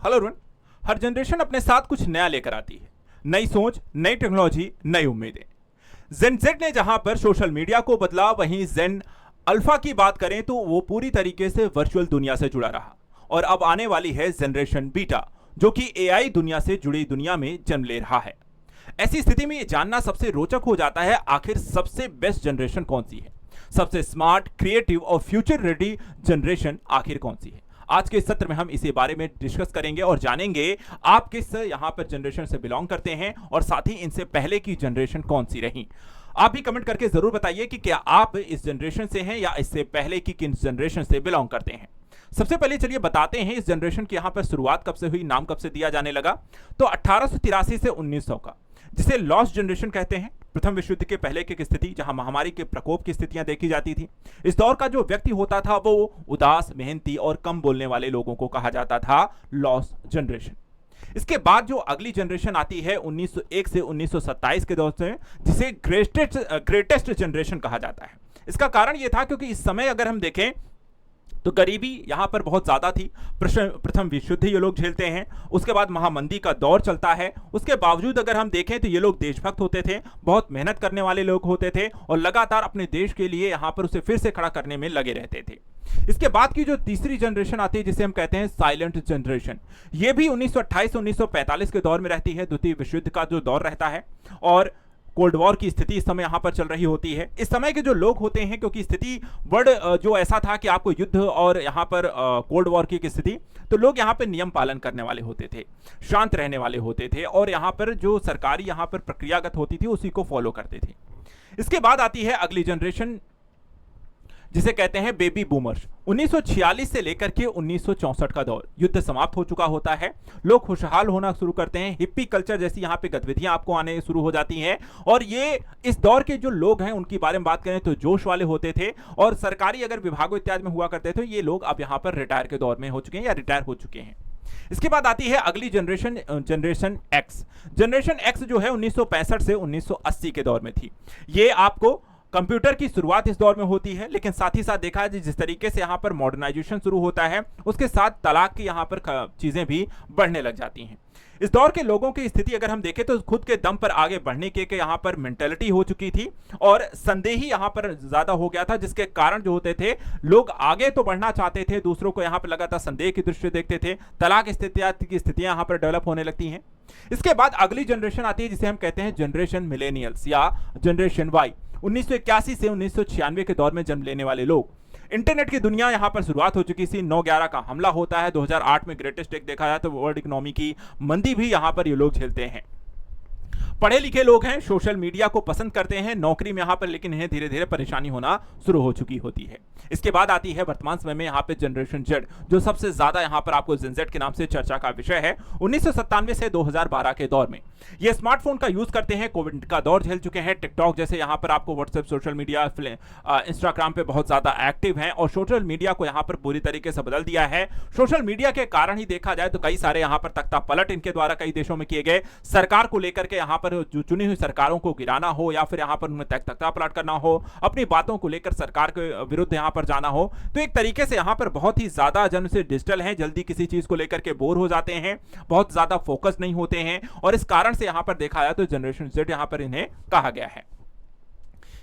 Hello everyone. हर generation अपने साथ कुछ नया लेकर आती है, नई सोच, नई टेक्नोलॉजी, नई उम्मीदें। जेन जेड ने जहां पर सोशल मीडिया को बदला, वहीं जेन अल्फा की बात करें तो वो पूरी तरीके से वर्चुअल दुनिया से जुड़ा रहा। और अब आने वाली है जनरेशन बीटा, जो कि एआई दुनिया से जुड़ी दुनिया में जन्म ले रहा है। ऐसी स्थिति में ये जानना सबसे रोचक हो जाता है, आखिर सबसे बेस्ट जनरेशन कौन सी है, सबसे स्मार्ट, क्रिएटिव और फ्यूचर रेडी जनरेशन आखिर कौन सी है। आज के इस सत्र में हम इसी बारे में डिस्कस करेंगे और जानेंगे आप किस यहां पर जनरेशन से बिलोंग करते हैं और साथ ही इनसे पहले की जनरेशन कौन सी रही। आप भी कमेंट करके जरूर बताइए कि क्या आप इस जनरेशन से हैं या इससे पहले की किन जनरेशन से बिलोंग करते हैं। सबसे पहले चलिए बताते हैं इस जनरेशन की यहां पर शुरुआत कब से हुई, नाम कब से दिया जाने लगा। तो 1883 से 1900 का, जिसे लॉस्ट जनरेशन कहते हैं। प्रथम विश्व युद्ध के पहले की स्थिति, जहां महामारी के प्रकोप की स्थितियां देखी जाती थी। इस दौर का जो व्यक्ति होता था वो उदास, मेहनती और कम बोलने वाले लोगों को कहा जाता था लॉस्ट जनरेशन। इसके बाद जो अगली जनरेशन आती है 1901 से 1927 के दौर से, जिसे ग्रेटेस्ट जनरेशन कहा जाता है। इसका कारण यह था क्योंकि इस समय अगर हम देखें तो गरीबी यहां पर बहुत ज्यादा थी। प्रथम विश्व युद्ध ये लोग झेलते हैं, उसके बाद महामंदी का दौर चलता है। उसके बावजूद अगर हम देखें तो ये लोग देशभक्त होते थे, बहुत मेहनत करने वाले लोग होते थे और लगातार अपने देश के लिए यहां पर उसे फिर से खड़ा करने में लगे रहते थे। इसके बाद की जो तीसरी जनरेशन आती है, जिसे हम कहते हैं साइलेंट जनरेशन, ये भी 1928 से 1945 के दौर में रहती है। द्वितीय विश्व युद्ध का जो दौर रहता है और कोल्ड वॉर की स्थिति इस समय यहां पर चल रही होती है। इस समय के जो लोग होते हैं, क्योंकि स्थिति वर्ल्ड जो ऐसा था कि आपको युद्ध और यहां पर कोल्ड वॉर की स्थिति, तो लोग यहां पर नियम पालन करने वाले होते थे, शांत रहने वाले होते थे और यहां पर जो सरकारी यहां पर प्रक्रियागत होती थी उसी को फॉलो करते थे। इसके बाद आती है अगली जनरेशन, जिसे कहते हैं बेबी बूमर्स। 1946 से लेकर के 1964 का दौर, युद्ध समाप्त हो चुका होता है, लोग खुशहाल होना शुरू करते हैं, हिप्पी कल्चर जैसी यहाँ पे गतिविधियां आपको आने शुरू हो जाती हैं। और ये इस दौर के जो लोग हैं उनकी बारे में बात करें तो जोश वाले होते थे और सरकारी अगर विभागों इत्यादि में हुआ करते थे। ये लोग अब यहाँ पर रिटायर के दौर में हो चुके हैं या रिटायर हो चुके हैं। इसके बाद आती है अगली generation, generation x. Generation x जो है 1965 से 1980 के दौर में थी। ये आपको कंप्यूटर की शुरुआत इस दौर में होती है, लेकिन साथ ही साथ देखा जाए जिस तरीके से यहाँ पर मॉडर्नाइजेशन शुरू होता है, उसके साथ तलाक की यहाँ पर चीजें भी बढ़ने लग जाती हैं। इस दौर के लोगों की स्थिति अगर हम देखें तो खुद के दम पर आगे बढ़ने के यहाँ पर मेंटेलिटी हो चुकी थी और संदेही यहाँ पर ज्यादा हो गया था, जिसके कारण जो होते थे लोग आगे तो बढ़ना चाहते थे, दूसरों को यहाँ पर लगातार संदेह की दृष्टि देखते थे, तलाक की स्थितियां यहाँ पर डेवलप होने लगती हैं। इसके बाद अगली जनरेशन आती है जिसे हम कहते हैं जनरेशन मिलेनियल्स या जनरेशन वाई। 1981 से 1996 के दौर में जन्म लेने वाले लोग, इंटरनेट की दुनिया यहां पर शुरुआत हो चुकी थी। 9/11 का हमला होता है, 2008 में ग्रेटेस्ट एक देखा जाए तो वर्ल्ड इकोनॉमी की मंदी भी यहां पर ये लोग झेलते हैं। पढ़े लिखे लोग हैं, सोशल मीडिया को पसंद करते हैं, नौकरी में यहां पर, लेकिन इन्हें धीरे धीरे परेशानी होना शुरू हो चुकी होती है। इसके बाद आती है वर्तमान समय में यहां पे जनरेशन जेड, जो सबसे ज्यादा यहां पर आपको जेन जेड के नाम से चर्चा का विषय है। 1997 से 2012 के दौर में ये स्मार्टफोन का यूज करते हैं, कोविड का दौर झेल चुके हैं, टिकटॉक जैसे यहां पर आपको व्हाट्सएप, सोशल मीडिया, इंस्टाग्राम पे बहुत ज्यादा एक्टिव हैं और सोशल मीडिया को यहां पर पूरी तरीके से बदल दिया है। सोशल मीडिया के कारण ही देखा जाए तो कई सारे यहां पर तख्ता पलट इनके द्वारा कई देशों में किए गए, सरकार को लेकर के यहां पर जो चुनी हुई सरकारों को गिराना हो या फिर यहां पर उन्हें तख्ता पलट करना हो, अपनी बातों को लेकर सरकार के विरुद्ध यहां पर जाना हो, तो एक तरीके से यहां पर बहुत ही ज्यादा जन से डिजिटल हैं, जल्दी किसी चीज को लेकर के बोर हो जाते हैं, बहुत ज्यादा फोकस नहीं होते हैं और इस कारण से यहां पर देखा जाए तो जनरेशन जेड यहां पर इन्हें कहा गया है।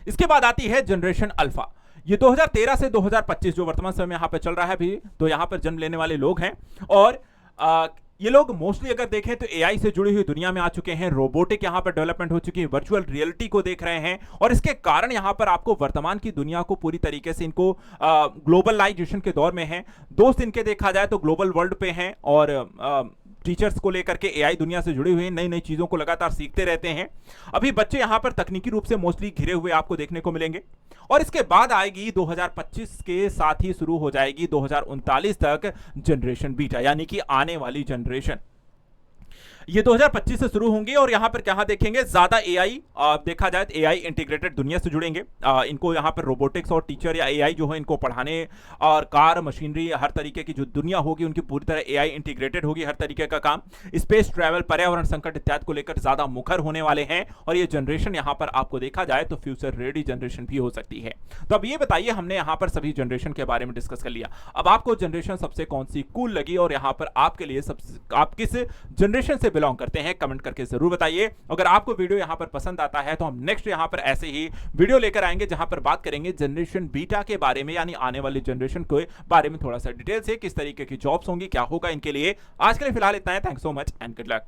इसके बाद आती है जनरेशन अल्फा। ये 2013 से 2025 जो वर्तमान समय में यहां पर चल रहा है भी, तो यहां पर जन्म लेने वाले लोग हैं और ये लोग मोस्टली अगर देखें तो एआई से जुड़ी हुई दुनिया में आ चुके हैं, रोबोटिक यहां पर डेवलपमेंट हो चुकी है, वर्चुअल रियलिटी को देख रहे हैं और इसके कारण यहां पर आपको वर्तमान की दुनिया को पूरी तरीके से इनको ग्लोबलाइजेशन के दौर में है। दोस्त इनके देखा जाए तो ग्लोबल वर्ल्ड पे हैं और टीचर्स को लेकर के एआई दुनिया से जुड़े हुए नई नई चीजों को लगातार सीखते रहते हैं। अभी बच्चे यहां पर तकनीकी रूप से मोस्टली घिरे हुए आपको देखने को मिलेंगे और इसके बाद आएगी 2025 के साथ ही शुरू हो जाएगी 2039 तक जनरेशन बीटा, यानी कि आने वाली जनरेशन। ये 2025 से शुरू होंगी और यहाँ पर क्या देखेंगे, ज्यादा एआई देखा जाए तो एआई इंटीग्रेटेड दुनिया से जुड़ेंगे। इनको यहाँ पर रोबोटिक्स और टीचर या एआई जो है इनको पढ़ाने और कार मशीनरी हर तरीके की जो दुनिया होगी उनकी पूरी तरह एआई इंटीग्रेटेड होगी। हर तरीके का काम, स्पेस ट्रैवल, पर्यावरण संकट इत्यादि को लेकर ज्यादा मुखर होने वाले हैं और ये जनरेशन यहाँ पर आपको देखा जाए तो फ्यूचर रेडी जनरेशन भी हो सकती है। तो अब ये बताइए, हमने यहाँ पर सभी जनरेशन के बारे में डिस्कस कर लिया, अब आपको जनरेशन सबसे कौन सी कूल लगी और यहाँ पर आपके लिए सबसे, आप किस जनरेशन से बिलोंग करते हैं, कमेंट करके जरूर बताइए। अगर आपको वीडियो यहाँ पर पसंद आता है तो हम नेक्स्ट यहाँ पर ऐसे ही वीडियो लेकर आएंगे जहां पर बात करेंगे जनरेशन बीटा के बारे में, यानी आने वाली जनरेशन के बारे में थोड़ा सा डिटेल से, किस तरीके की जॉब्स होंगी, क्या होगा इनके लिए। आज के लिए फिलहाल इतना है। Thanks so much and good luck.